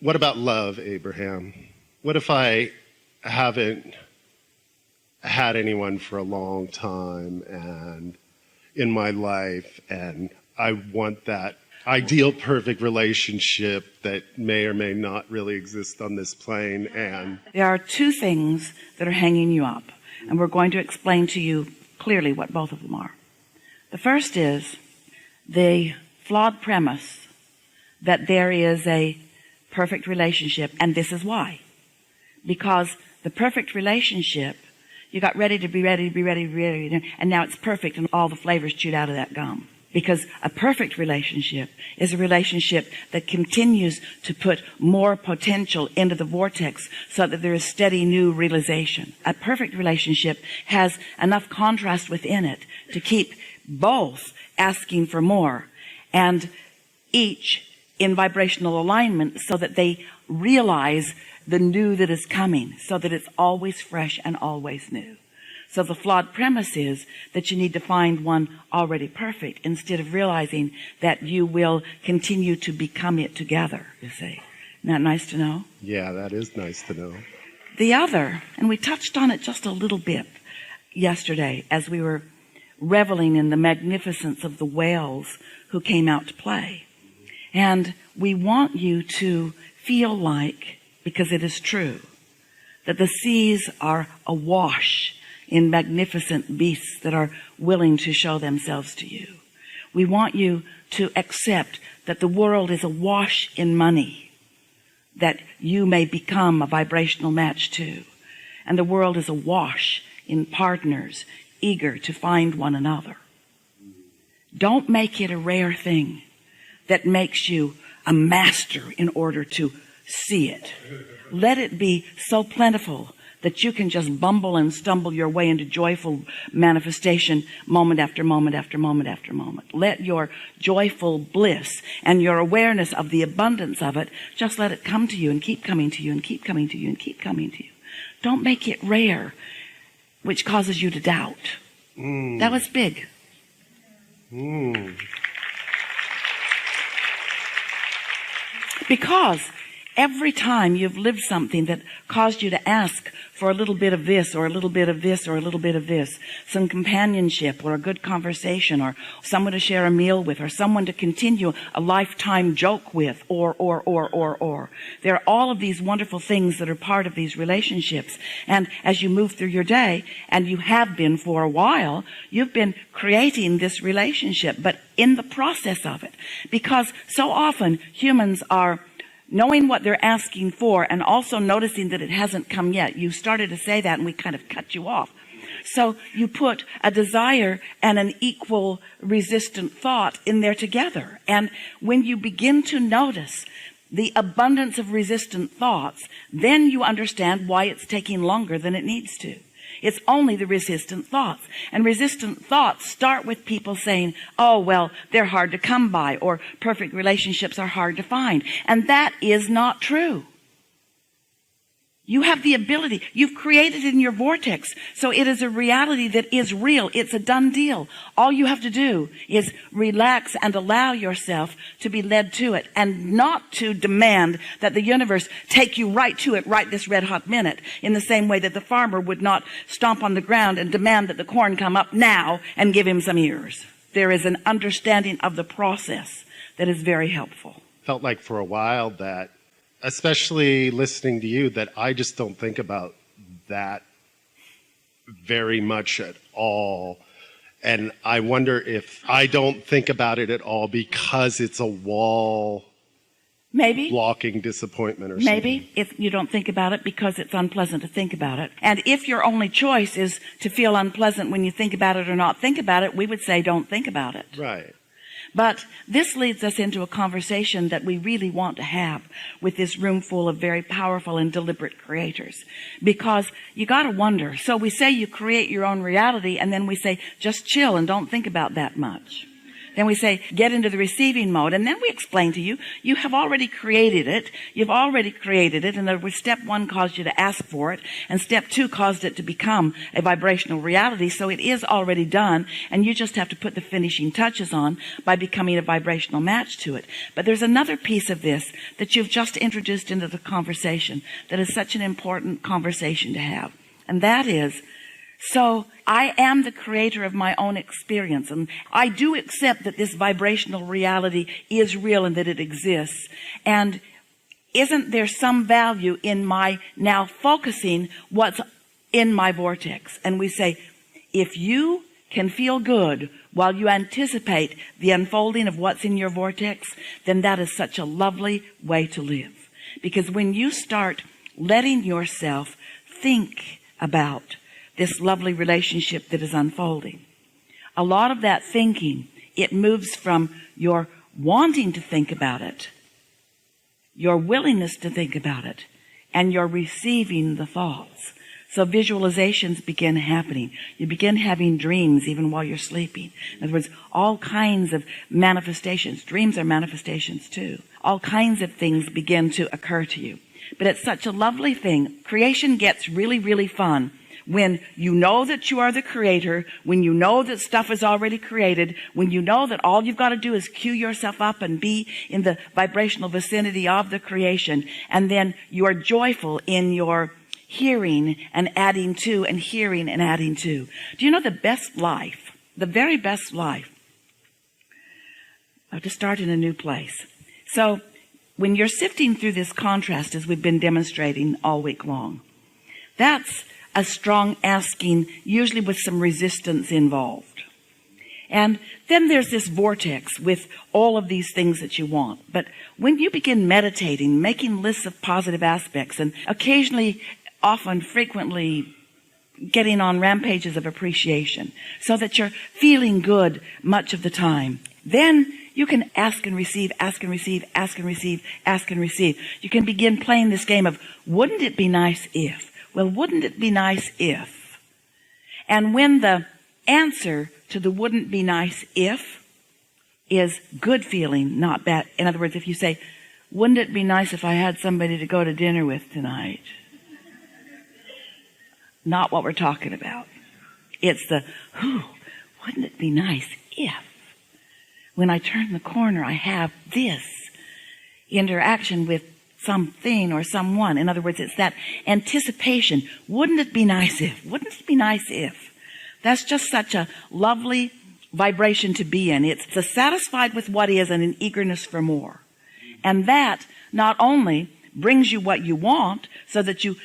What about love, Abraham? What if I haven't had anyone for a long time and in my life, and I want that ideal perfect relationship that may or may not really exist on this plane? And there are two things that are hanging you up, and we're going to explain to you clearly what both of them are. The first is the flawed premise that there is a perfect relationship, and this is why. Because the perfect relationship, you got ready, and now it's perfect and all the flavors chewed out of that gum. Because a perfect relationship is a relationship that continues to put more potential into the vortex so that there is steady new realization. A perfect relationship has enough contrast within it to keep both asking for more and each in vibrational alignment so that they realize the new that is coming, so that it's always fresh and always new. So the flawed premise is that you need to find one already perfect instead of realizing that you will continue to become it together, you see. Isn't that nice to know? yeah, that is nice to know. The other, and we touched on it just a little bit yesterday as we were reveling in the magnificence of the whales who came out to play. And we want you to feel like, because it is true, that the seas are awash in magnificent beasts that are willing to show themselves to you. We want you to accept that the world is awash in money, that you may become a vibrational match to. And the world is awash in partners eager to find one another. Don't make it a rare thing that makes you a master in order to see it. Let it be so plentiful that you can just bumble and stumble your way into joyful manifestation moment after moment after moment after moment. Let your joyful bliss and your awareness of the abundance of it, just let it come to you and keep coming to you and keep coming to you and keep coming to you. Don't make it rare, which causes you to doubt. That was big. Because every time you've lived something that caused you to ask for a little bit of this or a little bit of this or a little bit of this, some companionship or a good conversation or someone to share a meal with or someone to continue a lifetime joke with or. There are all of these wonderful things that are part of these relationships. And as you move through your day, and you have been for a while, you've been creating this relationship, but in the process of it, because so often humans are knowing what they're asking for and also noticing that it hasn't come yet. You started to say that and we kind of cut you off. So you put a desire and an equal resistant thought in there together. And when you begin to notice the abundance of resistant thoughts, then you understand why it's taking longer than it needs to. It's only the resistant thoughts. And resistant thoughts start with people saying, oh, well, they're hard to come by, or perfect relationships are hard to find. And that is not true. You have the ability. You've created it in your vortex. So it is a reality that is real. It's a done deal. All you have to do is relax and allow yourself to be led to it, and not to demand that the universe take you right to it right this red hot minute, in the same way that the farmer would not stomp on the ground and demand that the corn come up now and give him some ears. There is an understanding of the process that is very helpful. Felt like for a while that, especially listening to you, that I just don't think about that very much at all. And I wonder if I don't think about it at all because it's a wall, maybe blocking disappointment or maybe something. if you don't think about it because it's unpleasant to think about it. And if your only choice is to feel unpleasant when you think about it or not think about it, we would say don't think about it. Right. But this leads us into a conversation that we really want to have with this room full of very powerful and deliberate creators. Because you got to wonder. So we say you create your own reality, and then we say just chill and don't think about that much. Then we say, get into the receiving mode. And then we explain to you, you have already created it. You've already created it. In other words, step 1 caused you to ask for it. And step 2 caused it to become a vibrational reality. So it is already done. And you just have to put the finishing touches on by becoming a vibrational match to it. But there's another piece of this that you've just introduced into the conversation that is such an important conversation to have. And that is, so I am the creator of my own experience, and I do accept that this vibrational reality is real and that it exists. And isn't there some value in my now focusing what's in my vortex? And we say, if you can feel good while you anticipate the unfolding of what's in your vortex, then that is such a lovely way to live. Because when you start letting yourself think about this lovely relationship that is unfolding, a lot of that thinking, it moves from your wanting to think about it, your willingness to think about it, and your receiving the thoughts. So visualizations begin happening. You begin having dreams even while you're sleeping. In other words, all kinds of manifestations. Dreams are manifestations too. All kinds of things begin to occur to you. But it's such a lovely thing. Creation gets really, really fun when you know that you are the creator, when you know that stuff is already created, when you know that all you've got to do is cue yourself up and be in the vibrational vicinity of the creation. And then you are joyful in your hearing and adding to, and hearing and adding to. Do you know the best life, the very best life, to start in a new place? So when you're sifting through this contrast, as we've been demonstrating all week long, that's a strong asking, usually with some resistance involved. And then there's this vortex with all of these things that you want. But when you begin meditating, making lists of positive aspects, and occasionally, often, frequently getting on rampages of appreciation so that you're feeling good much of the time, then you can ask and receive, ask and receive, ask and receive, ask and receive. You can begin playing this game of, wouldn't it be nice if? Well, wouldn't it be nice if? And when the answer to the wouldn't be nice if is good feeling, not bad. In other words, if you say, wouldn't it be nice if I had somebody to go to dinner with tonight? Not what we're talking about. It's the, wouldn't it be nice if when I turn the corner I have this interaction with something or someone. In other words, it's that anticipation. Wouldn't it be nice if? Wouldn't it be nice if? That's just such a lovely vibration to be in. It's satisfied with what is and an eagerness for more. And that not only brings you what you want so that you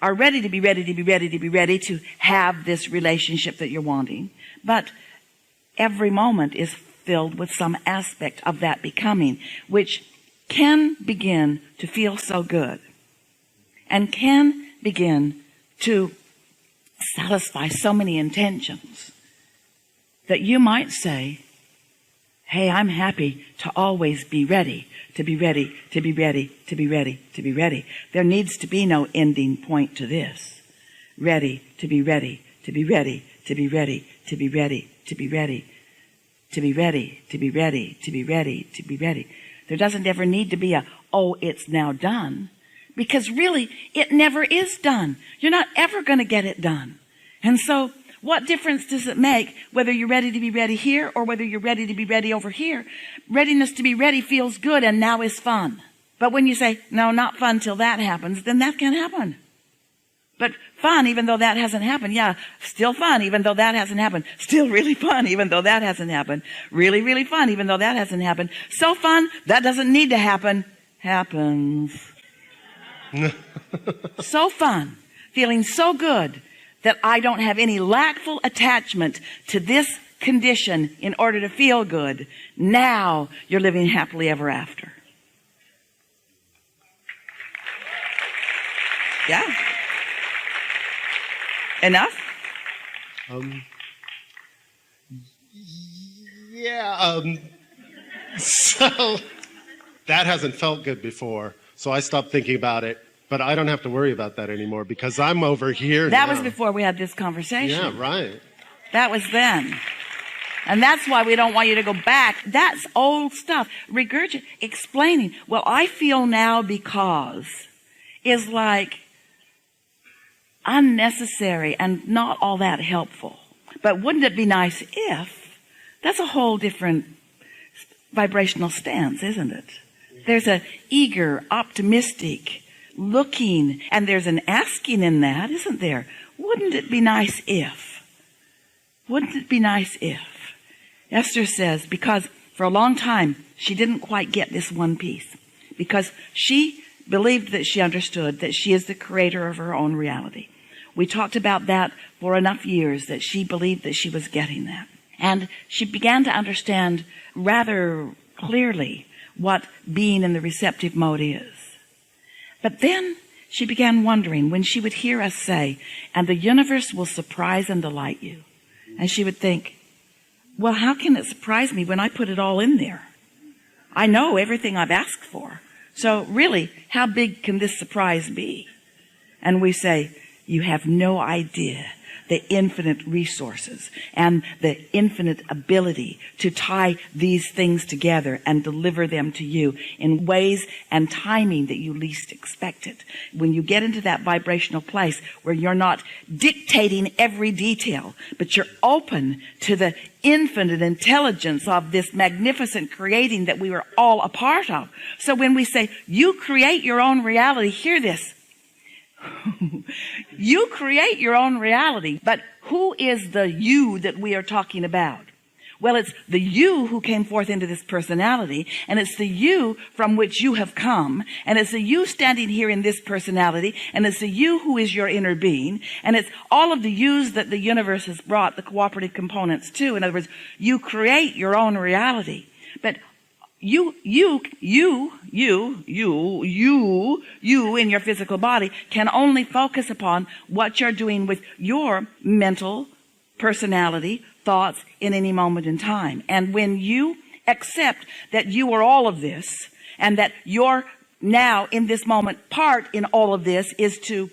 are ready to be ready to be ready to be ready to have this relationship that you're wanting, but every moment is filled with some aspect of that becoming, which can begin to feel so good and can begin to satisfy so many intentions that you might say, hey, I'm happy to always be ready, to be ready, to be ready, to be ready, to be ready. There needs to be no ending point to this. Ready, to be ready, to be ready, to be ready, to be ready, to be ready, to be ready, to be ready, to be ready, to be ready. There doesn't ever need to be a, oh, it's now done, because really it never is done. You're not ever going to get it done. And so what difference does it make whether you're ready to be ready here or whether you're ready to be ready over here? Readiness to be ready feels good and now is fun. But when you say, no, not fun till that happens, then that can't happen. But fun, even though that hasn't happened. Yeah, still fun, even though that hasn't happened. Still really fun, even though that hasn't happened. Really, really fun, even though that hasn't happened. So fun, that doesn't need to happen. Happens. So fun, feeling so good that I don't have any lackful attachment to this condition in order to feel good. Now you're living happily ever after. Yeah. Enough? So that hasn't felt good before. So I stopped thinking about it, but I don't have to worry about that anymore because I'm over here That now. was before we had this conversation. Yeah, right. That was then. And that's why we don't want you to go back. That's old stuff. Regurgitate, explaining, well, I feel now because is like unnecessary and not all that helpful. But wouldn't it be nice if? That's a whole different vibrational stance, isn't it? There's a eager, optimistic, looking, and there's an asking in that, isn't there? Wouldn't it be nice if? Wouldn't it be nice if? Esther says, because for a long time, she didn't quite get this one piece. Because she believed that she understood that she is the creator of her own reality. We talked about that for enough years that she believed that she was getting that. And she began to understand rather clearly what being in the receptive mode is. But then she began wondering when she would hear us say, and the universe will surprise and delight you. And she would think, well, how can it surprise me when I put it all in there? I know everything I've asked for. So really, how big can this surprise be? And we say, you have no idea the infinite resources and the infinite ability to tie these things together and deliver them to you in ways and timing that you least expected. When you get into that vibrational place where you're not dictating every detail, but you're open to the infinite intelligence of this magnificent creating that we were all a part of. So when we say, you create your own reality, hear this. You create your own reality, but who is the you that we are talking about? Well, it's the you who came forth into this personality, and it's the you from which you have come, and it's the you standing here in this personality, and it's the you who is your inner being, and it's all of the yous that the universe has brought the cooperative components to. In other words, you create your own reality, but you in your physical body can only focus upon what you're doing with your mental personality, thoughts in any moment in time. And when you accept that you are all of this and that you're now in this moment part in all of this is to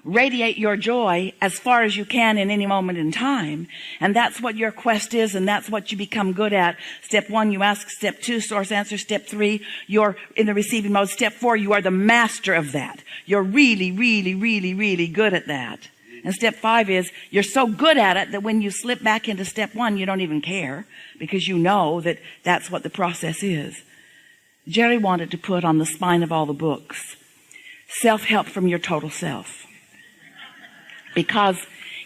radiate your joy as far as you can in any moment in time. And that's what your quest is, and that's what you become good at. Step 1, you ask. Step 2, source answer. Step 3, you're in the receiving mode. Step 4, you are the master of that. You're really, really, really, really good at that. And step 5 is you're so good at it that when you slip back into step 1, you don't even care because you know that that's what the process is. Jerry wanted to put on the spine of all the books, self-help from your total self. Because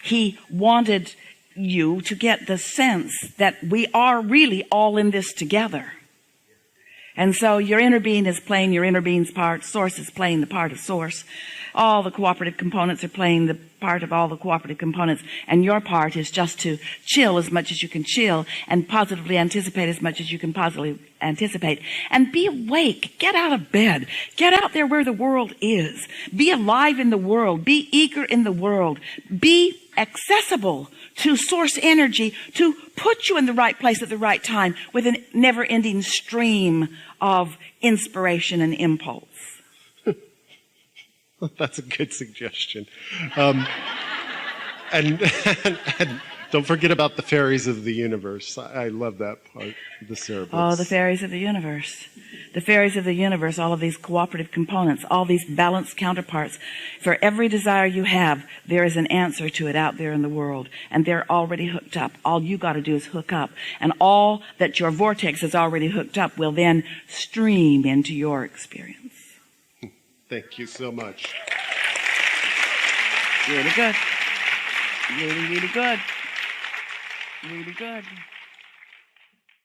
he wanted you to get the sense that we are really all in this together. And so your inner being is playing your inner being's part. Source is playing the part of source. All the cooperative components are playing the part of all the cooperative components. And your part is just to chill as much as you can chill and positively anticipate as much as you can positively anticipate. And be awake. Get out of bed. Get out there where the world is. Be alive in the world. Be eager in the world. Be accessible to source energy to put you in the right place at the right time with a never-ending stream of inspiration and impulse. That's a good suggestion. And don't forget about the fairies of the universe. I love that part of the cerebrus. Oh, the fairies of the universe. The fairies of the universe, all of these cooperative components, all these balanced counterparts. For every desire you have, there is an answer to it out there in the world. And they're already hooked up. All you got to do is hook up. And all that your vortex is already hooked up will then stream into your experience. Thank you so much. Really good. Really, really good. Really good.